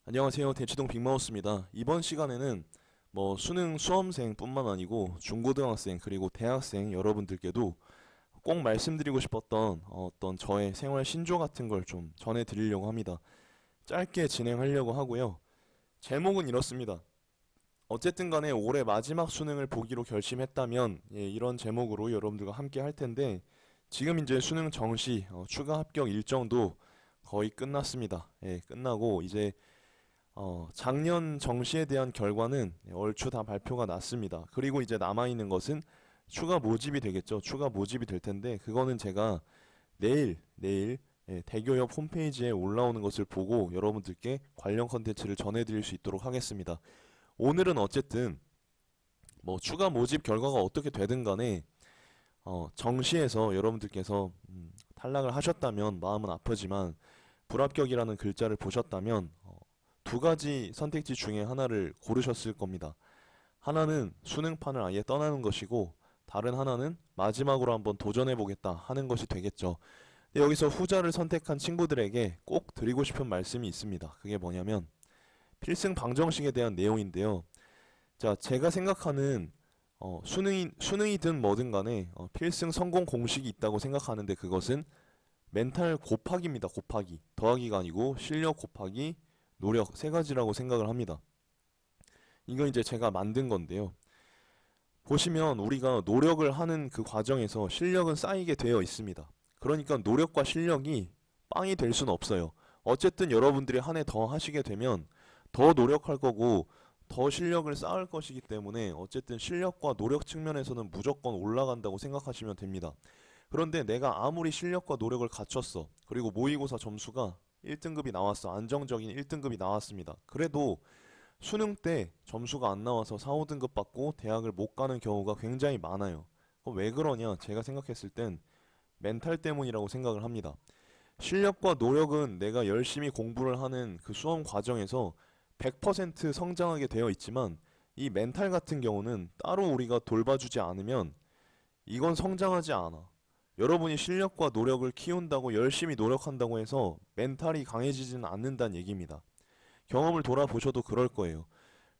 안녕하세요. 대치동 빅마우스입니다. 이번 시간에는 수능 수험생뿐만 아니고 중고등학생 그리고 대학생 여러분들께도 꼭 말씀드리고 싶었던 어떤 저의 생활 신조 같은 걸 좀 전해드리려고 합니다. 짧게 진행하려고 하고요. 제목은 이렇습니다. 어쨌든 간에 올해 마지막 수능을 보기로 결심했다면 이런 제목으로 여러분들과 함께 할 텐데 지금 이제 수능 정시 추가 합격 일정도 거의 끝났습니다. 끝나고 이제 작년 정시에 대한 결과는 얼추 다 발표가 났습니다. 그리고 이제 남아있는 것은 추가 모집이 되겠죠. 추가 모집이 될 텐데, 그거는 제가 내일 대교협 홈페이지에 올라오는 것을 보고 여러분들께 관련 컨텐츠를 전해드릴 수 있도록 하겠습니다. 오늘은 어쨌든 추가 모집 결과가 어떻게 되든 간에 정시에서 여러분들께서 탈락을 하셨다면 마음은 아프지만 불합격이라는 글자를 보셨다면 두 가지 선택지 중에 하나를 고르셨을 겁니다. 하나는 수능판을 아예 떠나는 것이고 다른 하나는 마지막으로 한번 도전해보겠다 하는 것이 되겠죠. 근데 여기서 후자를 선택한 친구들에게 꼭 드리고 싶은 말씀이 있습니다. 그게 뭐냐면 필승 방정식에 대한 내용인데요. 자, 제가 생각하는 수능이든 뭐든 간에 필승 성공 공식이 있다고 생각하는데 그것은 멘탈 곱하기입니다. 곱하기. 더하기가 아니고 실력 곱하기 노력 세 가지라고 생각을 합니다. 이거 이제 제가 만든 건데요. 보시면 우리가 노력을 하는 그 과정에서 실력은 쌓이게 되어 있습니다. 그러니까 노력과 실력이 빵이 될 수는 없어요. 어쨌든 여러분들이 한 해 더 하시게 되면 더 노력할 거고 더 실력을 쌓을 것이기 때문에 어쨌든 실력과 노력 측면에서는 무조건 올라간다고 생각하시면 됩니다. 그런데 내가 아무리 실력과 노력을 갖췄어. 그리고 모의고사 점수가 1등급이 나왔어. 안정적인 1등급이 나왔습니다. 그래도 수능 때 점수가 안 나와서 4, 5등급 받고 대학을 못 가는 경우가 굉장히 많아요. 그럼 왜 그러냐? 제가 생각했을 땐 멘탈 때문이라고 생각을 합니다. 실력과 노력은 내가 열심히 공부를 하는 그 수험 과정에서 100% 성장하게 되어 있지만 이 멘탈 같은 경우는 따로 우리가 돌봐주지 않으면 이건 성장하지 않아. 여러분이 실력과 노력을 키운다고 열심히 노력한다고 해서 멘탈이 강해지지는 않는다는 얘기입니다. 경험을 돌아보셔도 그럴 거예요.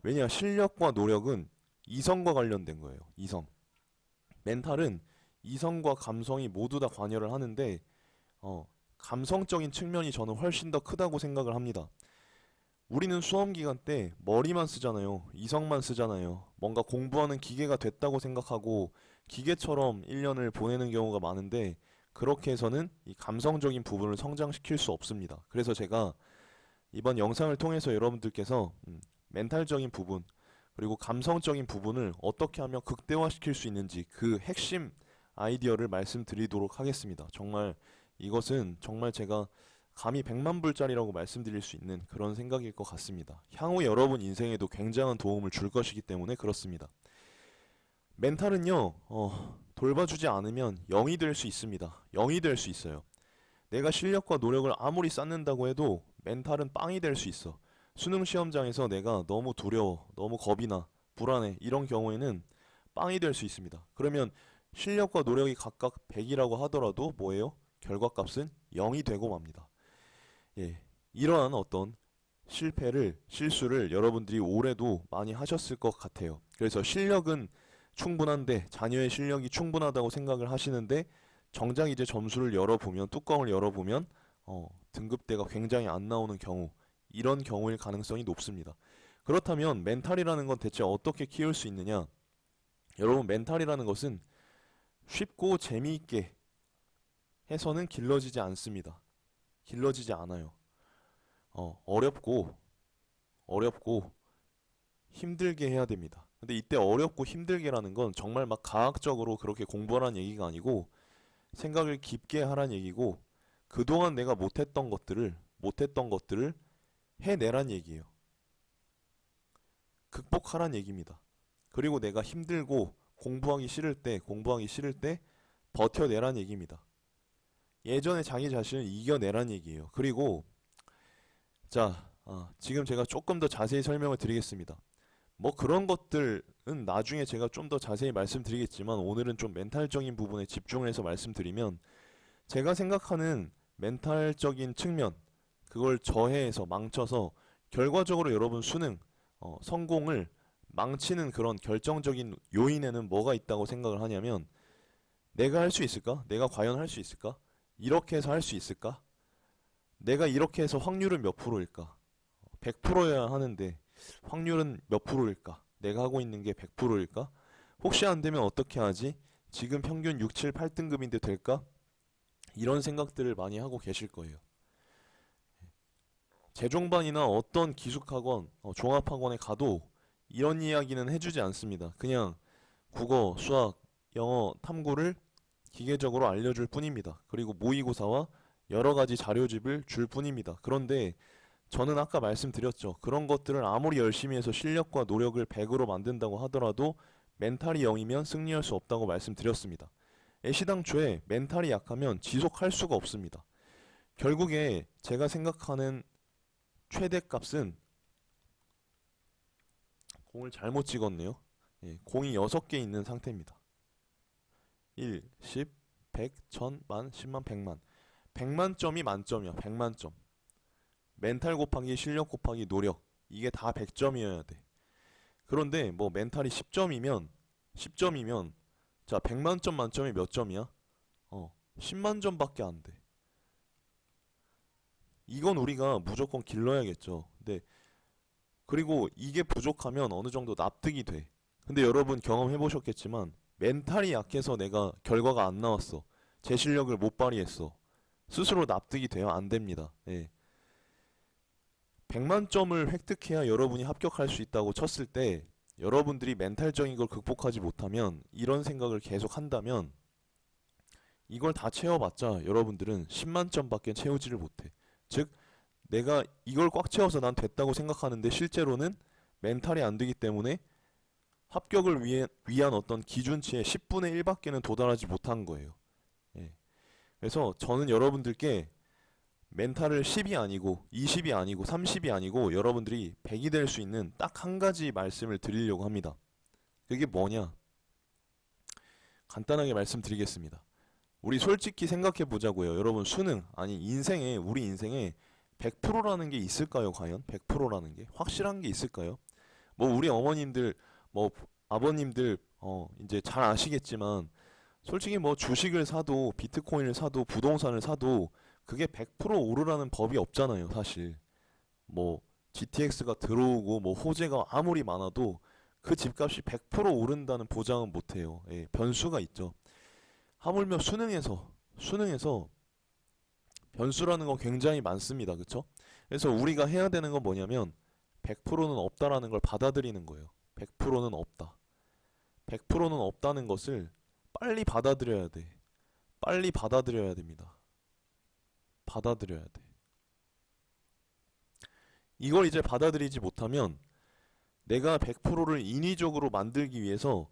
왜냐, 실력과 노력은 이성과 관련된 거예요. 이성. 멘탈은 이성과 감성이 모두 다 관여를 하는데 감성적인 측면이 저는 훨씬 더 크다고 생각을 합니다. 우리는 수험 기간 때 머리만 쓰잖아요. 이성만 쓰잖아요. 뭔가 공부하는 기계가 됐다고 생각하고 기계처럼 1년을 보내는 경우가 많은데 그렇게 해서는 이 감성적인 부분을 성장시킬 수 없습니다. 그래서 제가 이번 영상을 통해서 여러분들께서 멘탈적인 부분 그리고 감성적인 부분을 어떻게 하면 극대화시킬 수 있는지 그 핵심 아이디어를 말씀드리도록 하겠습니다. 정말 이것은 정말 제가 감히 100만 불짜리라고 말씀드릴 수 있는 그런 생각일 것 같습니다. 향후 여러분 인생에도 굉장한 도움을 줄 것이기 때문에 그렇습니다. 멘탈은요, 돌봐주지 않으면 0이 될 수 있습니다. 0이 될 수 있어요. 내가 실력과 노력을 아무리 쌓는다고 해도 멘탈은 빵이 될 수 있어. 수능 시험장에서 내가 너무 두려워, 너무 겁이 나, 불안해 이런 경우에는 빵이 될 수 있습니다. 그러면 실력과 노력이 각각 100이라고 하더라도 뭐예요? 결과값은 0이 되고 맙니다. 이러한 어떤 실수를 여러분들이 올해도 많이 하셨을 것 같아요. 그래서 실력은 충분한데 자녀의 실력이 충분하다고 생각을 하시는데 정작 이제 점수를 열어보면 뚜껑을 열어보면 등급대가 굉장히 안 나오는 경우 이런 경우일 가능성이 높습니다. 그렇다면 멘탈이라는 건 대체 어떻게 키울 수 있느냐? 여러분 멘탈이라는 것은 쉽고 재미있게 해서는 길러지지 않습니다. 길러지지 않아요. 어렵고 힘들게 해야 됩니다. 근데 이때 어렵고 힘들게라는 건 정말 막 과학적으로 그렇게 공부하라는 얘기가 아니고 생각을 깊게 하란 얘기고 그동안 내가 못했던 것들을 해내란 얘기예요. 극복하란 얘기입니다. 그리고 내가 힘들고 공부하기 싫을 때 버텨내란 얘기입니다. 예전에 자기 자신을 이겨내란 얘기예요. 그리고 자, 지금 제가 조금 더 자세히 설명을 드리겠습니다. 그런 것들은 나중에 제가 좀 더 자세히 말씀드리겠지만 오늘은 좀 멘탈적인 부분에 집중을 해서 말씀드리면 제가 생각하는 멘탈적인 측면 그걸 저해해서 망쳐서 결과적으로 여러분 수능 성공을 망치는 그런 결정적인 요인에는 뭐가 있다고 생각을 하냐면, 내가 할 수 있을까? 내가 과연 할 수 있을까? 이렇게 해서 할 수 있을까? 내가 이렇게 해서 확률은 몇 프로일까? 100%여야 하는데 확률은 몇 프로일까? 내가 하고 있는 게 100%일까? 혹시 안 되면 어떻게 하지? 지금 평균 6, 7, 8등급인데 될까? 이런 생각들을 많이 하고 계실 거예요. 재종반이나 어떤 기숙학원, 종합학원에 가도 이런 이야기는 해주지 않습니다. 그냥 국어, 수학, 영어, 탐구를 기계적으로 알려줄 뿐입니다. 그리고 모의고사와 여러 가지 자료집을 줄 뿐입니다. 그런데 저는 아까 말씀드렸죠. 그런 것들을 아무리 열심히 해서 실력과 노력을 100으로 만든다고 하더라도 멘탈이 0이면 승리할 수 없다고 말씀드렸습니다. 애시당초에 멘탈이 약하면 지속할 수가 없습니다. 결국에 제가 생각하는 최대값은, 공을 잘못 찍었네요. 공이 6개 있는 상태입니다. 1, 10, 100, 1000, 만, 10만, 100만. 100만 점이 만점이야. 100만 점. 멘탈 곱하기 실력 곱하기 노력. 이게 다 100점이어야 돼. 그런데 뭐 멘탈이 10점이면 자, 100만 점 만점이 몇 점이야? 10만 점밖에 안 돼. 이건 우리가 무조건 길러야겠죠. 근데 그리고 이게 부족하면 어느 정도 납득이 돼. 근데 여러분 경험해 보셨겠지만 멘탈이 약해서 내가 결과가 안 나왔어. 제 실력을 못 발휘했어. 스스로 납득이 돼요? 안 됩니다. 100만 점을 획득해야 여러분이 합격할 수 있다고 쳤을 때, 여러분들이 멘탈적인 걸 극복하지 못하면, 이런 생각을 계속 한다면 이걸 다 채워봤자 여러분들은 10만 점밖에 채우지를 못해. 즉 내가 이걸 꽉 채워서 난 됐다고 생각하는데 실제로는 멘탈이 안 되기 때문에 합격을 위한 어떤 기준치의 10분의 1밖에는 도달하지 못한 거예요. 그래서 저는 여러분들께 멘탈을 10이 아니고 20이 아니고 30이 아니고 여러분들이 100이 될 수 있는 딱 한 가지 말씀을 드리려고 합니다. 그게 뭐냐? 간단하게 말씀드리겠습니다. 우리 솔직히 생각해 보자고요. 여러분 수능, 아니 우리 인생에 100%라는 게 있을까요? 과연 100%라는 게 확실한 게 있을까요? 뭐 우리 어머님들, 뭐 아버님들 이제 잘 아시겠지만, 솔직히 뭐 주식을 사도 비트코인을 사도 부동산을 사도 그게 100% 오르라는 법이 없잖아요, 사실. 뭐 GTX가 들어오고 뭐 호재가 아무리 많아도 그 집값이 100% 오른다는 보장은 못 해요. 변수가 있죠. 하물며 수능에서 변수라는 건 굉장히 많습니다. 그쵸? 그래서 우리가 해야 되는 건 뭐냐면 100%는 없다라는 걸 받아들이는 거예요. 100%는 없다. 100%는 없다는 것을 빨리 받아들여야 돼. 빨리 받아들여야 됩니다. 받아들여야 돼. 이걸 이제 받아들이지 못하면 내가 100%를 인위적으로 만들기 위해서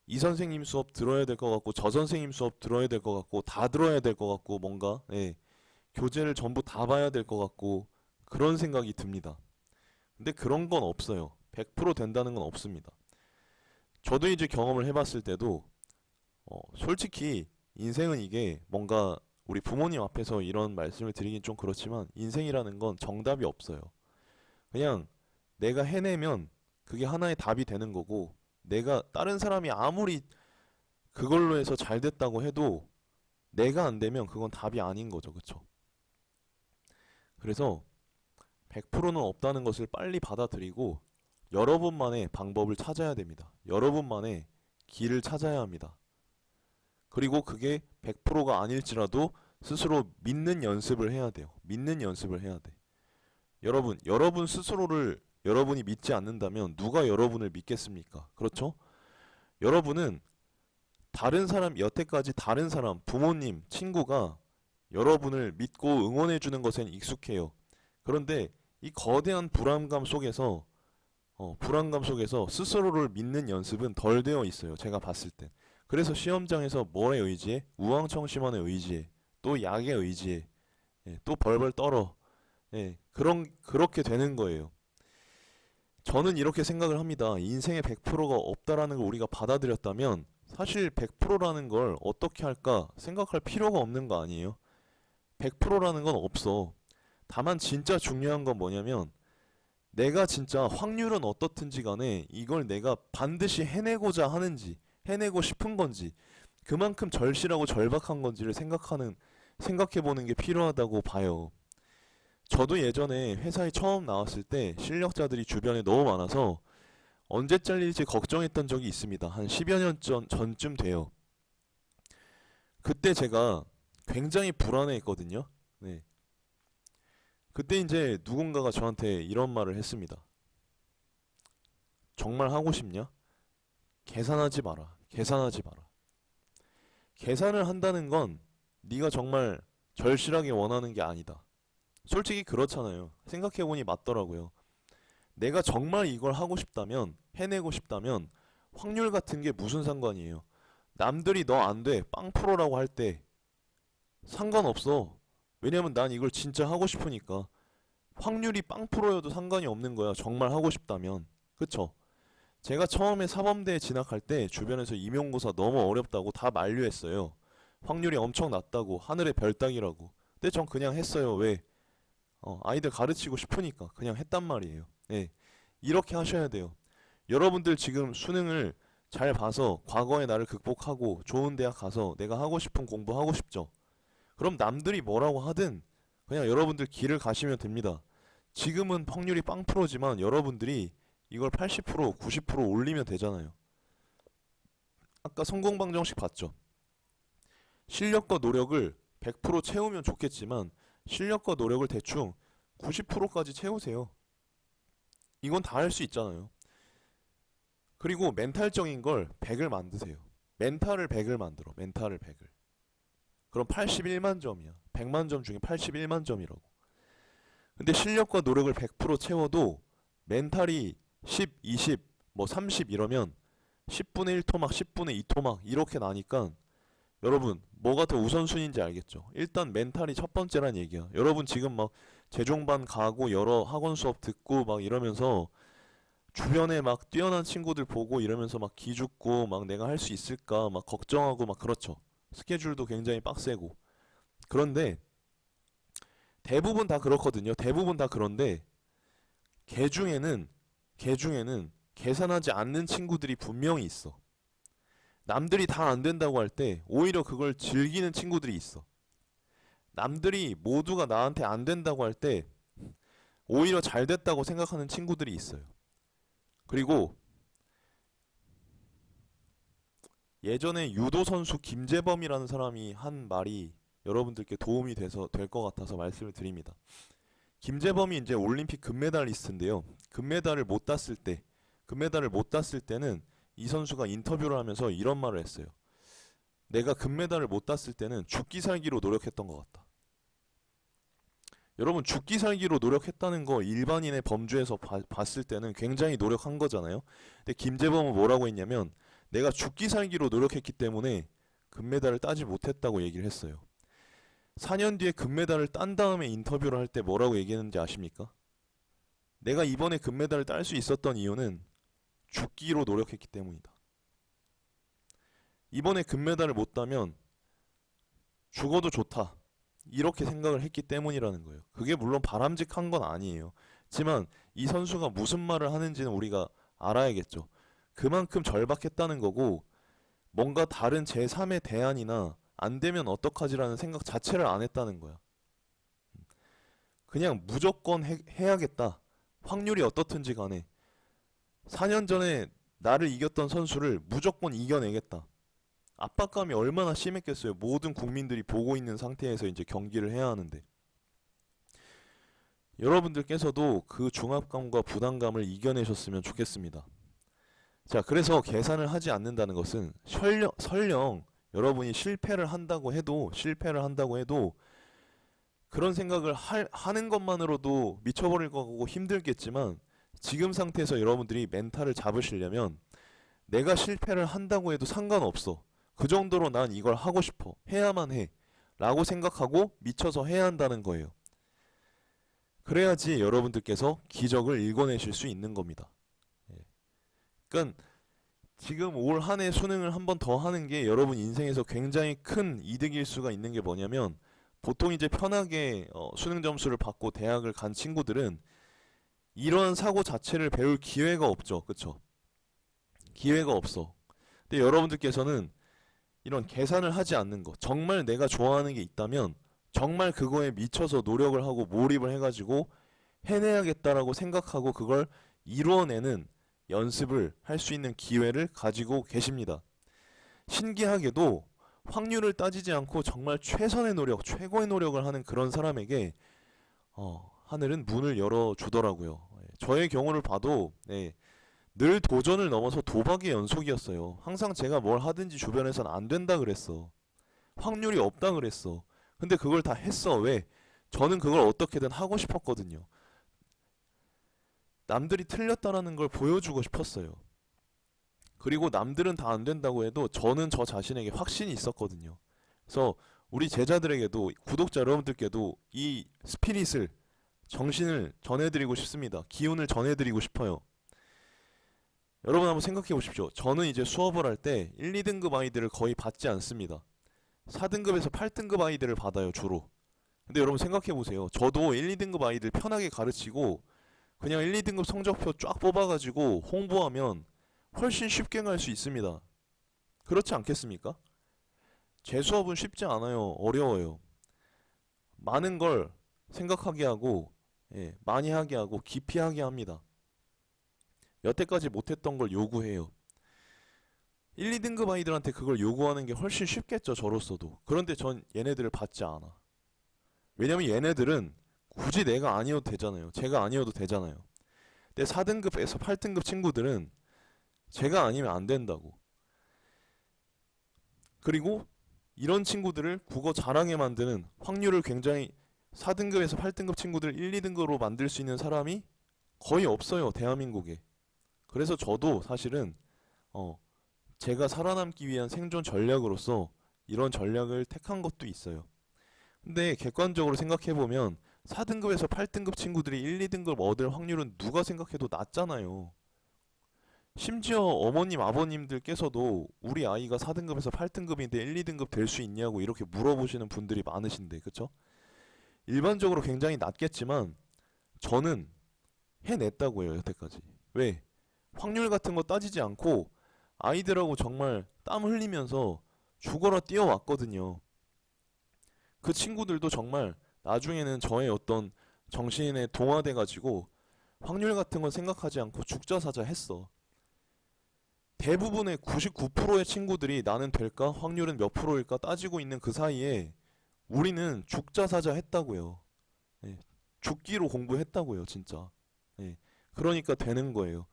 이 선생님 수업 들어야 될 것 같고 저 선생님 수업 들어야 될 것 같고 다 들어야 될 것 같고 뭔가 교재를 전부 다 봐야 될 것 같고 그런 생각이 듭니다. 근데 그런 건 없어요. 100% 된다는 건 없습니다. 저도 이제 경험을 해봤을 때도 솔직히 인생은 이게 뭔가, 우리 부모님 앞에서 이런 말씀을 드리긴 좀 그렇지만 인생이라는 건 정답이 없어요. 그냥 내가 해내면 그게 하나의 답이 되는 거고, 내가 다른 사람이 아무리 그걸로 해서 잘 됐다고 해도 내가 안 되면 그건 답이 아닌 거죠. 그쵸? 그래서 100%는 없다는 것을 빨리 받아들이고 여러분만의 방법을 찾아야 됩니다. 여러분만의 길을 찾아야 합니다. 그리고 그게 100%가 아닐지라도 스스로 믿는 연습을 해야 돼요. 믿는 연습을 해야 돼. 여러분 스스로를 여러분이 믿지 않는다면 누가 여러분을 믿겠습니까? 그렇죠? 여러분은 여태까지 다른 사람, 부모님, 친구가 여러분을 믿고 응원해주는 것엔 익숙해요. 그런데 이 거대한 불안감 속에서 스스로를 믿는 연습은 덜 되어 있어요. 제가 봤을 땐. 그래서 시험장에서 뭐에 의지해? 우왕청심환에 의지해. 또 약에 의지해. 또 벌벌 떨어. 그렇게 되는 거예요. 저는 이렇게 생각을 합니다. 인생에 100%가 없다라는 걸 우리가 받아들였다면 사실 100%라는 걸 어떻게 할까 생각할 필요가 없는 거 아니에요? 100%라는 건 없어. 다만 진짜 중요한 건 뭐냐면 내가 진짜 확률은 어떻든지 간에 이걸 내가 반드시 해내고자 하는지, 해내고 싶은 건지, 그만큼 절실하고 절박한 건지를 생각해보는 게 필요하다고 봐요. 저도 예전에 회사에 처음 나왔을 때 실력자들이 주변에 너무 많아서 언제 잘릴지 걱정했던 적이 있습니다. 한 10여 년 전쯤 돼요. 그때 제가 굉장히 불안해했거든요. 네. 그때 이제 누군가가 저한테 이런 말을 했습니다. 정말 하고 싶냐? 계산하지 마라. 계산하지 마라. 계산을 한다는 건 네가 정말 절실하게 원하는 게 아니다. 솔직히 그렇잖아요. 생각해보니 맞더라고요. 내가 정말 이걸 하고 싶다면, 해내고 싶다면 확률 같은 게 무슨 상관이에요. 남들이 너 안 돼, 빵 프로라고 할 때 상관없어. 왜냐면 난 이걸 진짜 하고 싶으니까. 확률이 빵 프로여도 상관이 없는 거야. 정말 하고 싶다면. 그쵸? 제가 처음에 사범대에 진학할 때 주변에서 임용고사 너무 어렵다고 다 만류했어요. 확률이 엄청 낮다고, 하늘의 별 따기라고. 근데 전 그냥 했어요. 왜? 아이들 가르치고 싶으니까 그냥 했단 말이에요. 네. 이렇게 하셔야 돼요. 여러분들 지금 수능을 잘 봐서 과거의 나를 극복하고 좋은 대학 가서 내가 하고 싶은 공부 하고 싶죠? 그럼 남들이 뭐라고 하든 그냥 여러분들 길을 가시면 됩니다. 지금은 확률이 빵 프로지만 여러분들이 이걸 80%, 90% 올리면 되잖아요. 아까 성공방정식 봤죠? 실력과 노력을 100% 채우면 좋겠지만 실력과 노력을 대충 90%까지 채우세요. 이건 다 할 수 있잖아요. 그리고 멘탈적인 걸 100을 만드세요. 멘탈을 100을 만들어. 멘탈을 100을. 그럼 81만 점이야. 100만 점 중에 81만 점이라고. 근데 실력과 노력을 100% 채워도 멘탈이 10, 20, 뭐 30 이러면 10분의 1 토막, 10분의 2 토막 이렇게 나니까 여러분 뭐가 더 우선순위인지 알겠죠? 일단 멘탈이 첫 번째란 얘기야. 여러분 지금 막 재종반 가고 여러 학원 수업 듣고 막 이러면서 주변에 막 뛰어난 친구들 보고 이러면서 막 기죽고 막 내가 할 수 있을까 막 걱정하고 막 그렇죠. 스케줄도 굉장히 빡세고. 그런데 대부분 다 그렇거든요. 대부분 다 그런데 개 중에는 계산하지 않는 친구들이 분명히 있어. 남들이 다 안 된다고 할 때 오히려 그걸 즐기는 친구들이 있어. 남들이 모두가 나한테 안 된다고 할 때 오히려 잘 됐다고 생각하는 친구들이 있어요. 그리고 예전에 유도 선수 김재범이라는 사람이 한 말이 여러분들께 도움이 돼서 될 것 같아서 말씀을 드립니다. 김재범이 이제 올림픽 금메달리스트인데요. 금메달을 못 땄을 때는 이 선수가 인터뷰를 하면서 이런 말을 했어요. 내가 금메달을 못 땄을 때는 죽기 살기로 노력했던 것 같다. 여러분 죽기 살기로 노력했다는 거 일반인의 범주에서 봤을 때는 굉장히 노력한 거잖아요. 근데 김재범은 뭐라고 했냐면 내가 죽기 살기로 노력했기 때문에 금메달을 따지 못했다고 얘기를 했어요. 4년 뒤에 금메달을 딴 다음에 인터뷰를 할 때 뭐라고 얘기했는지 아십니까? 내가 이번에 금메달을 딸 수 있었던 이유는 죽기로 노력했기 때문이다. 이번에 금메달을 못 따면 죽어도 좋다. 이렇게 생각을 했기 때문이라는 거예요. 그게 물론 바람직한 건 아니에요. 하지만 이 선수가 무슨 말을 하는지는 우리가 알아야겠죠. 그만큼 절박했다는 거고 뭔가 다른 제3의 대안이나 안 되면 어떡하지라는 생각 자체를 안 했다는 거야. 그냥 무조건 해야겠다. 확률이 어떻든지 간에 4년 전에 나를 이겼던 선수를 무조건 이겨내겠다. 압박감이 얼마나 심했겠어요. 모든 국민들이 보고 있는 상태에서 이제 경기를 해야 하는데. 여러분들께서도 그 중압감과 부담감을 이겨내셨으면 좋겠습니다. 자, 그래서 계산을 하지 않는다는 것은 설령 여러분이 실패를 한다고 해도 그런 생각을 하는 것만으로도 미쳐버릴 거고 힘들겠지만 지금 상태에서 여러분들이 멘탈을 잡으시려면 내가 실패를 한다고 해도 상관없어. 그 정도로 난 이걸 하고 싶어. 해야만 해. 라고 생각하고 미쳐서 해야 한다는 거예요. 그래야지 여러분들께서 기적을 일궈내실 수 있는 겁니다. 예. 그러니까 지금 올 한 해 수능을 한 번 더 하는 게 여러분 인생에서 굉장히 큰 이득일 수가 있는 게 뭐냐면 보통 이제 편하게 수능 점수를 받고 대학을 간 친구들은 이런 사고 자체를 배울 기회가 없죠. 그쵸? 기회가 없어. 근데 여러분들께서는 이런 계산을 하지 않는 거, 정말 내가 좋아하는 게 있다면 정말 그거에 미쳐서 노력을 하고 몰입을 해가지고 해내야겠다라고 생각하고 그걸 이루어내는 연습을 할 수 있는 기회를 가지고 계십니다. 신기하게도 확률을 따지지 않고 정말 최선의 노력, 최고의 노력을 하는 그런 사람에게 하늘은 문을 열어주더라고요. 저의 경우를 봐도 늘 도전을 넘어서 도박의 연속이었어요. 항상 제가 뭘 하든지 주변에선 안 된다 그랬어. 확률이 없다 그랬어. 근데 그걸 다 했어. 왜? 저는 그걸 어떻게든 하고 싶었거든요. 남들이 틀렸다라는 걸 보여주고 싶었어요. 그리고 남들은 다 안 된다고 해도 저는 저 자신에게 확신이 있었거든요. 그래서 우리 제자들에게도 구독자 여러분들께도 이 스피릿을 정신을 전해드리고 싶습니다. 기운을 전해드리고 싶어요. 여러분 한번 생각해 보십시오. 저는 이제 수업을 할 때 1, 2등급 아이들을 거의 받지 않습니다. 4등급에서 8등급 아이들을 받아요, 주로. 근데 여러분 생각해 보세요. 저도 1, 2등급 아이들 편하게 가르치고 그냥 1, 2등급 성적표 쫙 뽑아가지고 홍보하면 훨씬 쉽게 갈 수 있습니다. 그렇지 않겠습니까? 제 수업은 쉽지 않아요. 어려워요. 많은 걸 생각하게 하고, 많이 하게 하고, 깊이 하게 합니다. 여태까지 못했던 걸 요구해요. 1, 2등급 아이들한테 그걸 요구하는 게 훨씬 쉽겠죠, 저로서도. 그런데 전 얘네들을 받지 않아. 왜냐면 얘네들은 굳이 내가 아니어도 되잖아요. 제가 아니어도 되잖아요. 근데 4등급에서 8등급 친구들은 제가 아니면 안 된다고. 그리고 이런 친구들을 국어 잘하게 만드는 확률을 굉장히 4등급에서 8등급 친구들 1, 2등급으로 만들 수 있는 사람이 거의 없어요, 대한민국에. 그래서 저도 사실은 제가 살아남기 위한 생존 전략으로서 이런 전략을 택한 것도 있어요. 근데 객관적으로 생각해보면 4등급에서 8등급 친구들이 1, 2등급 얻을 확률은 누가 생각해도 낮잖아요. 심지어 어머님, 아버님들께서도 우리 아이가 4등급에서 8등급인데 1, 2등급 될 수 있냐고 이렇게 물어보시는 분들이 많으신데, 그쵸? 일반적으로 굉장히 낮겠지만 저는 해냈다고 해요, 여태까지. 왜? 확률 같은 거 따지지 않고 아이들하고 정말 땀 흘리면서 죽어라 뛰어왔거든요. 그 친구들도 정말 나중에는 저의 어떤 정신에 동화돼가지고 확률 같은 건 생각하지 않고 죽자 사자 했어. 대부분의 99%의 친구들이 나는 될까? 확률은 몇 프로일까? 따지고 있는 그 사이에 우리는 죽자 사자 했다고요. 예, 죽기로 공부했다고요, 진짜. 예, 그러니까 되는 거예요.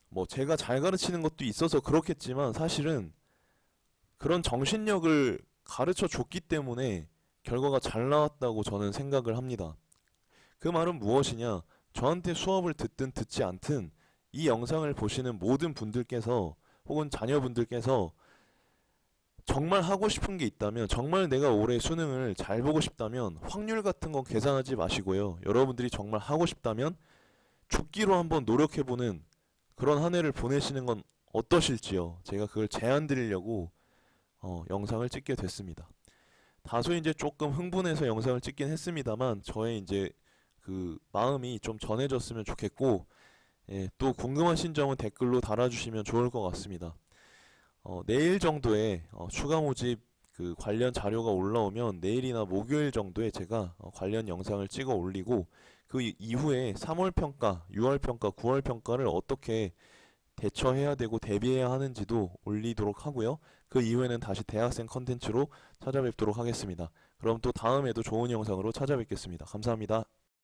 뭐 제가 잘 가르치는 것도 있어서 그렇겠지만 사실은 그런 정신력을 가르쳐 줬기 때문에 결과가 잘 나왔다고 저는 생각을 합니다. 그 말은 무엇이냐? 저한테 수업을 듣든 듣지 않든 이 영상을 보시는 모든 분들께서 혹은 자녀분들께서 정말 하고 싶은 게 있다면, 정말 내가 올해 수능을 잘 보고 싶다면 확률 같은 건 계산하지 마시고요. 여러분들이 정말 하고 싶다면 죽기로 한번 노력해보는 그런 한 해를 보내시는 건 어떠실지요? 제가 그걸 제안 드리려고 영상을 찍게 됐습니다. 다소 이제 조금 흥분해서 영상을 찍긴 했습니다만 저의 이제 그 마음이 좀 전해졌으면 좋겠고, 또 궁금하신 점은 댓글로 달아주시면 좋을 것 같습니다. 내일 정도에 추가 모집 그 관련 자료가 올라오면 내일이나 목요일 정도에 제가 관련 영상을 찍어 올리고, 그 이후에 3월 평가, 6월 평가, 9월 평가를 어떻게 대처해야 되고 대비해야 하는지도 올리도록 하고요. 그 이후에는 다시 대학생 컨텐츠로 찾아뵙도록 하겠습니다. 그럼 또 다음에도 좋은 영상으로 찾아뵙겠습니다. 감사합니다.